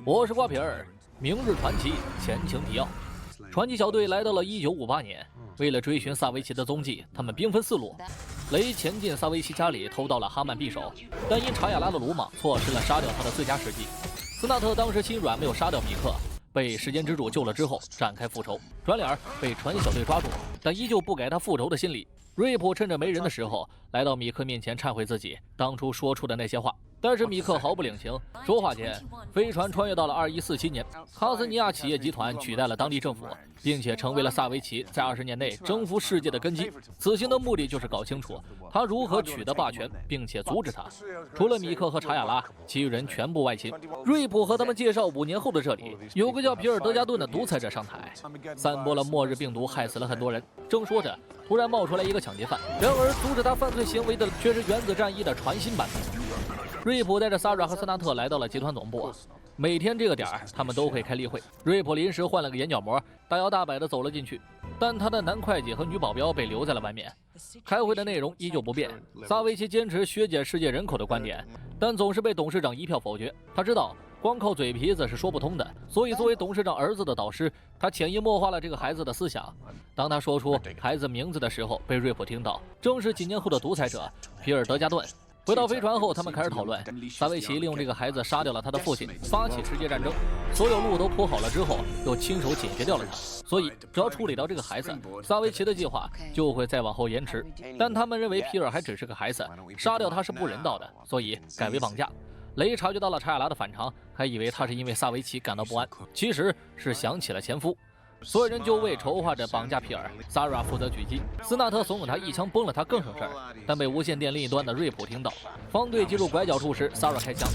我是瓜皮儿，明日传奇前情提要。传奇小队来到了1958年，为了追寻萨维奇的踪迹，他们兵分四路。雷前进萨维奇家里偷到了哈曼匕首，但因查亚拉的鲁莽，错失了杀掉他的最佳时机。斯纳特当时心软，没有杀掉米克，被时间之主救了之后展开复仇，转脸被传奇小队抓住，但依旧不改他复仇的心理。瑞普趁着没人的时候，来到米克面前忏悔自己当初说出的那些话。但是米克毫不领情。说话间，飞船穿越到了2147年，哈斯尼亚企业集团取代了当地政府，并且成为了萨维奇在20年内征服世界的根基。此行的目的就是搞清楚他如何取得霸权，并且阻止他。除了米克和查亚拉，其余人全部外勤。瑞普和他们介绍，5年后的这里有个叫皮尔德加顿的独裁者上台，散播了末日病毒，害死了很多人。正说着，突然冒出来一个抢劫犯，然而阻止他犯罪行为的却是原子战役的传新版本。瑞普带着萨拉和斯纳特来到了集团总部，每天这个点儿他们都会开例会。瑞普临时换了个眼角膜，大摇大摆地走了进去，但他的男会计和女保镖被留在了外面。开会的内容依旧不变，萨维奇坚持削减世界人口的观点，但总是被董事长一票否决。他知道光靠嘴皮子是说不通的，所以作为董事长儿子的导师，他潜移默化了这个孩子的思想。当他说出孩子名字的时候，被瑞普听到，正是几年后的独裁者皮尔德加顿。回到飞船后，他们开始讨论，萨维奇利用这个孩子杀掉了他的父亲，发起世界战争。所有路都铺好了之后，又亲手解决掉了他。所以只要处理掉这个孩子，萨维奇的计划就会再往后延迟。但他们认为皮尔还只是个孩子，杀掉他是不人道的，所以改为绑架。雷察觉到了查亚拉的反常，还以为他是因为萨维奇感到不安，其实是想起了前夫。所有人就为筹划着绑架皮尔，萨拉负责狙击，斯纳特怂恿他一枪崩了他更省事儿，但被无线电另一端的瑞普听到。方队进入拐角处时，萨拉开枪，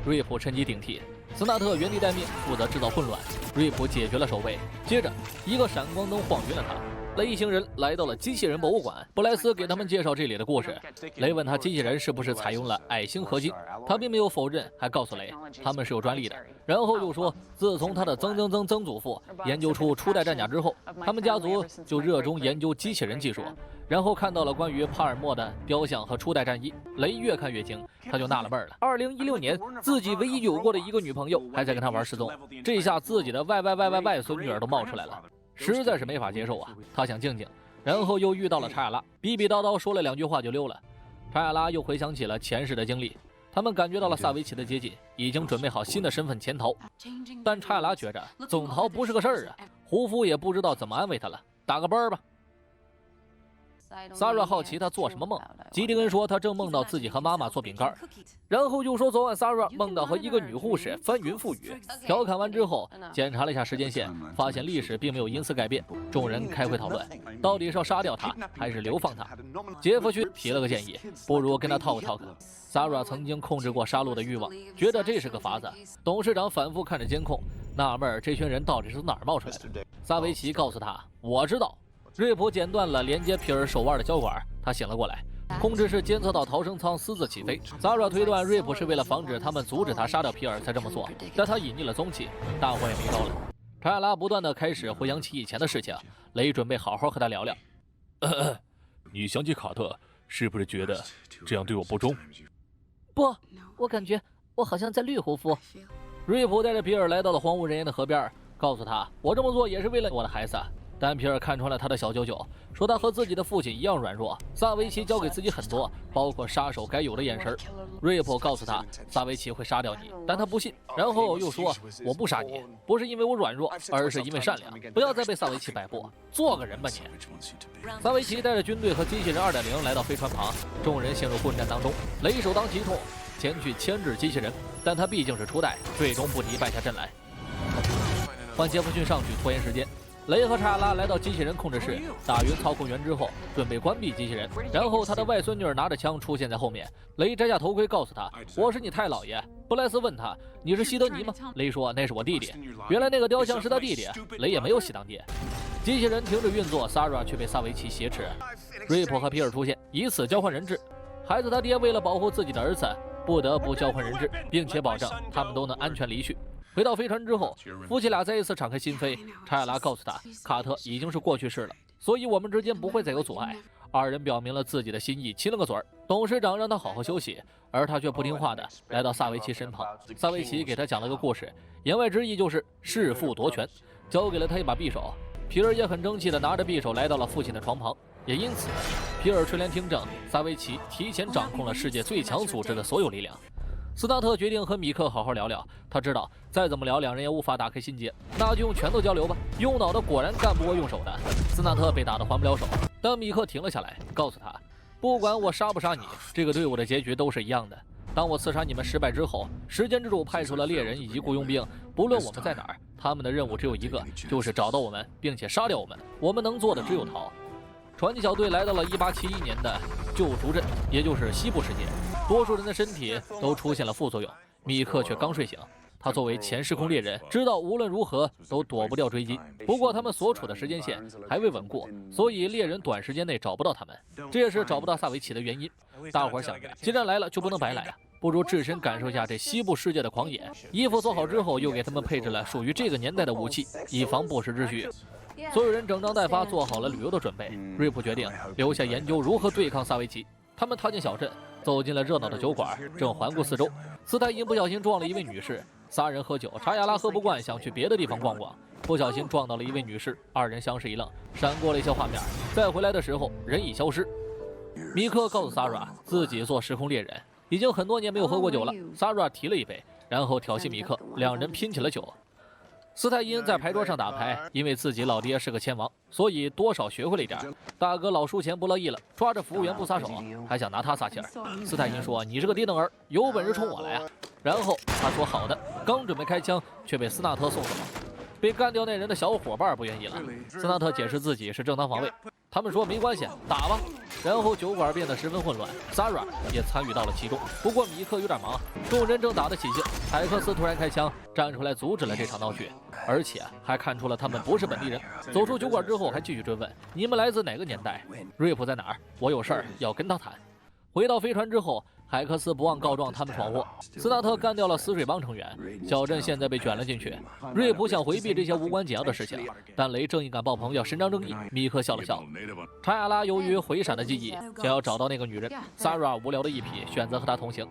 瑞普趁机顶替，斯纳特原地待命，负责制造混乱。瑞普解决了守卫，接着一个闪光灯晃晕了他。雷一行人来到了机器人博物馆，布莱斯给他们介绍这里的故事。雷问他机器人是不是采用了矮星合金，他并没有否认，还告诉雷他们是有专利的。然后又说，自从他的曾祖父研究出初代战甲之后，他们家族就热衷研究机器人技术。然后看到了关于帕尔默的雕像和初代战衣，雷越看越惊，他就纳了闷了。2016年，自己唯一有过的一个女朋友还在跟他玩失踪，这下自己的外孙女儿都冒出来了。实在是没法接受啊！他想静静，然后又遇到了查亚拉，逼逼叨叨说了2句话就溜了。查亚拉又回想起了前世的经历，他们感觉到了萨维奇的接近，已经准备好新的身份潜逃。但查亚拉觉着总逃不是个事儿啊，胡夫也不知道怎么安慰他了，打个班吧。萨拉好奇他做什么梦，吉迪根说他正梦到自己和妈妈做饼干，然后又说昨晚萨拉梦到和一个女护士翻云覆雨。调侃完之后，检查了一下时间线，发现历史并没有因此改变。众人开会讨论，到底是要杀掉他还是流放他。杰弗逊提了个建议，不如跟他talk talk。萨拉曾经控制过杀戮的欲望，觉得这是个法子。董事长反复看着监控，纳闷这群人到底是从哪儿冒出来的。萨维奇告诉他，我知道。瑞普剪断了连接皮尔手腕的胶管，他醒了过来，控制室监测到逃生舱私自起飞。萨拉推断瑞普是为了防止他们阻止他杀掉皮尔才这么做，但他隐匿了踪迹，大伙也没招了。查亚拉不断地开始回想起以前的事情，雷准备好好和他聊聊。你想起卡特，是不是觉得这样对我不忠？不，我感觉我好像在绿胡夫。瑞普带着皮尔来到了荒无人烟的河边，告诉他，我这么做也是为了我的孩子。但皮尔看穿了他的小九九，说他和自己的父亲一样软弱。萨维奇教给自己很多，包括杀手该有的眼神。瑞普告诉他，萨维奇会杀掉你，但他不信。然后又说，我不杀你，不是因为我软弱，而是因为善良。不要再被萨维奇摆布，做个人吧你。萨维奇带着军队和机器人2.0来到飞船旁，众人陷入混战当中。雷首当其冲，前去牵制机器人，但他毕竟是初代，最终不敌，败下阵来。换杰弗逊上去拖延时间。雷和查亚拉来到机器人控制室，打晕操控员之后，准备关闭机器人。然后他的外孙女儿拿着枪出现在后面。雷摘下头盔，告诉他：“我是你太老爷。”布莱斯问他：“你是西德尼吗？”雷说：“那是我弟弟。”原来那个雕像是他弟弟。雷也没有喜当爹。机器人停止运作，萨拉却被萨维奇挟持。瑞普和皮尔出现，以此交换人质。孩子他爹为了保护自己的儿子，不得不交换人质，并且保证他们都能安全离去。回到飞船之后，夫妻俩再一次敞开心扉。查亚拉告诉他，卡特已经是过去式了，所以我们之间不会再有阻碍。二人表明了自己的心意，亲了个嘴儿。董事长让他好好休息，而他却不听话的来到萨维奇身旁。萨维奇给他讲了个故事，言外之意就是弑父夺权，交给了他一把匕首。皮尔也很争气的拿着匕首来到了父亲的床旁，也因此，皮尔垂帘听政，萨维奇提前掌控了世界最强组织的所有力量。斯纳特决定和米克好好聊聊，他知道再怎么聊，两人也无法打开心结，那就用拳头交流吧。用脑的果然干不过用手的，斯纳特被打得还不了手，但米克停了下来，告诉他，不管我杀不杀你，这个队伍的结局都是一样的。当我刺杀你们失败之后，时间之主派出了猎人以及雇佣兵，不论我们在哪儿，他们的任务只有一个，就是找到我们，并且杀掉我们。我们能做的只有逃。传奇小队来到了1871年的救赎镇，也就是西部世界。多数人的身体都出现了副作用，米克却刚睡醒。他作为前时空猎人，知道无论如何都躲不掉追击。不过他们所处的时间线还未稳固，所以猎人短时间内找不到他们，这也是找不到萨维奇的原因。大伙想着，既然来了就不能白来啊，不如置身感受一下这西部世界的狂野。衣服做好之后，又给他们配置了属于这个年代的武器，以防不时之需。所有人整装待发，做好了旅游的准备。瑞普决定留下研究如何对抗萨维奇。他们踏进小镇，走进了热闹的酒馆，正环顾四周。斯泰因不小心撞了一位女士，仨人喝酒，查亚拉喝不惯，想去别的地方逛逛，不小心撞到了一位女士，二人相视一愣，闪过了一些画面。再回来的时候，人已消失。米克告诉萨拉自己做时空猎人，已经很多年没有喝过酒了。萨拉提了一杯，然后挑衅米克，两人拼起了酒。斯泰因在牌桌上打牌，因为自己老爹是个签王，所以多少学会了一点。大哥老输钱不乐意了，抓着服务员不撒手，还想拿他撒气儿。斯泰因说：“你是个低等儿，有本事冲我来啊！”然后他说：“好的。”刚准备开枪，却被斯纳特送走。被干掉那人的小伙伴不愿意了，斯纳特解释自己是正当防卫。他们说没关系，打吧。然后酒馆变得十分混乱，萨拉也参与到了其中。不过米克有点忙，众人正打得起劲，海克斯突然开枪，站出来阻止了这场闹剧，而且还看出了他们不是本地人。走出酒馆之后，还继续追问：“你们来自哪个年代？瑞普在哪儿？我有事儿要跟他谈。”回到飞船之后，海克斯不忘告状他们闯祸，斯纳特干掉了死水帮成员，小镇现在被卷了进去。瑞普想回避这些无关紧要的事情，但雷正义感爆棚，要伸张正义。米克笑了笑。查亚拉由于回闪的记忆，想要找到那个女人。萨拉无聊的一痞，选择和他同行。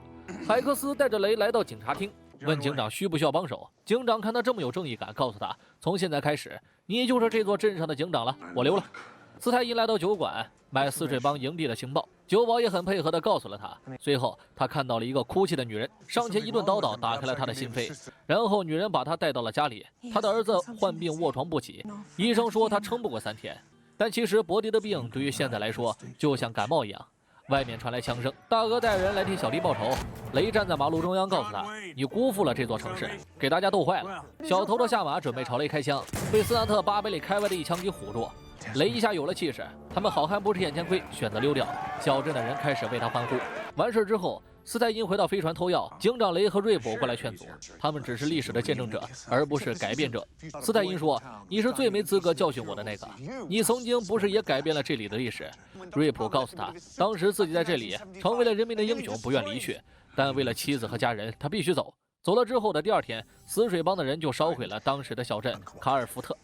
海克斯带着雷来到警察厅，问警长需不需要帮手。警长看他这么有正义感，告诉他，从现在开始，你就是这座镇上的警长了，我溜了。斯泰因来到酒馆，买死水帮营地的情报，酒保也很配合地告诉了他。随后，他看到了一个哭泣的女人，上前一顿叨叨，打开了他的心扉。然后，女人把他带到了家里。他的儿子患病卧床不起，医生说他撑不过3天。但其实伯迪的病对于现在来说，就像感冒一样。外面传来枪声，大哥带人来替小弟报仇。雷站在马路中央，告诉他：“你辜负了这座城市，给大家斗坏了。”小头头下马，准备朝雷开枪，被斯纳特8百里开外的一枪给唬住。雷一下有了气势，他们好汉不吃眼前亏，选择溜掉。小镇的人开始为他欢呼。完事之后，斯泰因回到飞船偷药，警长雷和瑞普过来劝阻，他们只是历史的见证者，而不是改变者。斯泰因说：“你是最没资格教训我的那个，你曾经不是也改变了这里的历史？”瑞普告诉他，当时自己在这里成为了人民的英雄，不愿离去，但为了妻子和家人，他必须走。走了之后的第2天，死水帮的人就烧毁了当时的小镇卡尔福特。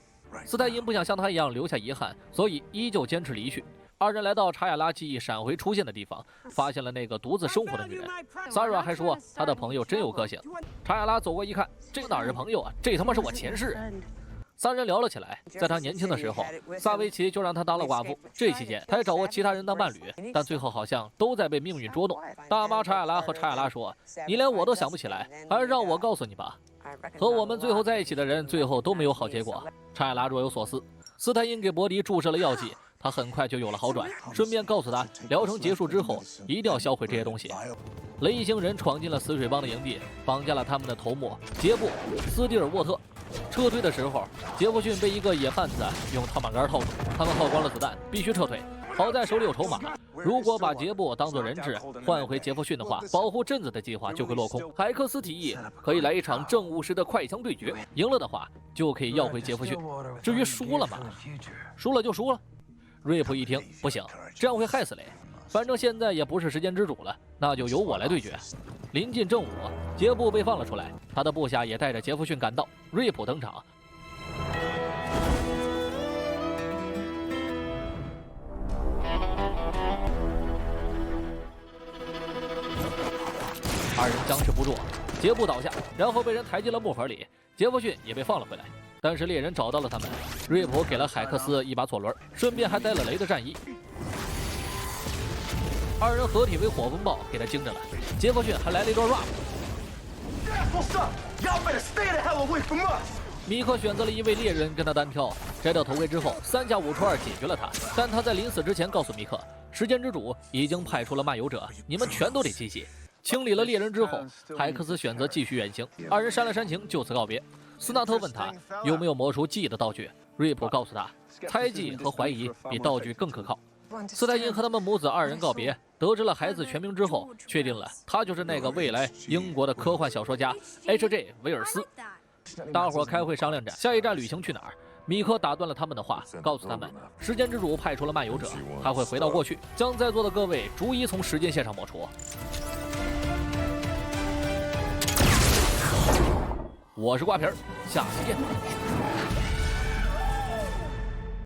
斯泰因不想像他一样留下遗憾，所以依旧坚持离去。二人来到查亚拉记忆闪回出现的地方，发现了那个独自生活的女人。萨拉还说他的朋友真有个性。查亚拉走过一看，这哪是朋友啊，这他妈是我前世。3人聊了起来，在他年轻的时候，萨维奇就让他当了寡妇。这期间，他也找过其他人当伴侣，但最后好像都在被命运捉弄。大妈查亚拉和查亚拉说：“你连我都想不起来，还是让我告诉你吧。”和我们最后在一起的人，最后都没有好结果。查亚拉若有所思。斯泰因给伯迪注射了药剂，他很快就有了好转，顺便告诉他，疗程结束之后一定要销毁这些东西。雷一行人闯进了死水帮的营地，绑架了他们的头目杰布·斯蒂尔沃特。撤退的时候，杰弗逊被一个野汉子用套马杆套住，他们耗光了子弹，必须撤退。好在手里有筹码，如果把杰布当作人质换回杰弗逊的话，保护镇子的计划就会落空。海克斯提议可以来一场正午时的快枪对决，赢了的话就可以要回杰弗逊。至于输了嘛，输了就输了。瑞普一听，不行，这样会害死雷。反正现在也不是时间之主了，那就由我来对决。临近正午，杰布被放了出来，他的部下也带着杰弗逊赶到。瑞普登场。二人僵持不住，杰布倒下，然后被人抬进了木盒里，杰弗逊也被放了回来。但是猎人找到了他们，瑞普给了海克斯一把左轮，顺便还带了雷的战衣。二人合体为火风暴，给他惊着了。杰弗逊还来了一段 rap。米克选择了一位猎人跟他单挑，摘掉头盔之后，3下5除2解决了他。但他在临死之前告诉米克，时间之主已经派出了漫游者，你们全都得集结。清理了猎人之后，海克斯选择继续远行，二人煽了煽情，就此告别。斯纳特问他有没有魔术记忆的道具，瑞普告诉他，猜忌和怀疑比道具更可靠。斯泰因和他们母子2人告别，得知了孩子全名之后，确定了他就是那个未来英国的科幻小说家 H.J. 威尔斯。大伙开会商量着下一站旅行去哪儿。米克打断了他们的话，告诉他们时间之主派出了漫游者，他会回到过去，将在座的各位逐一从时间线上抹除。我是瓜皮儿，下期见。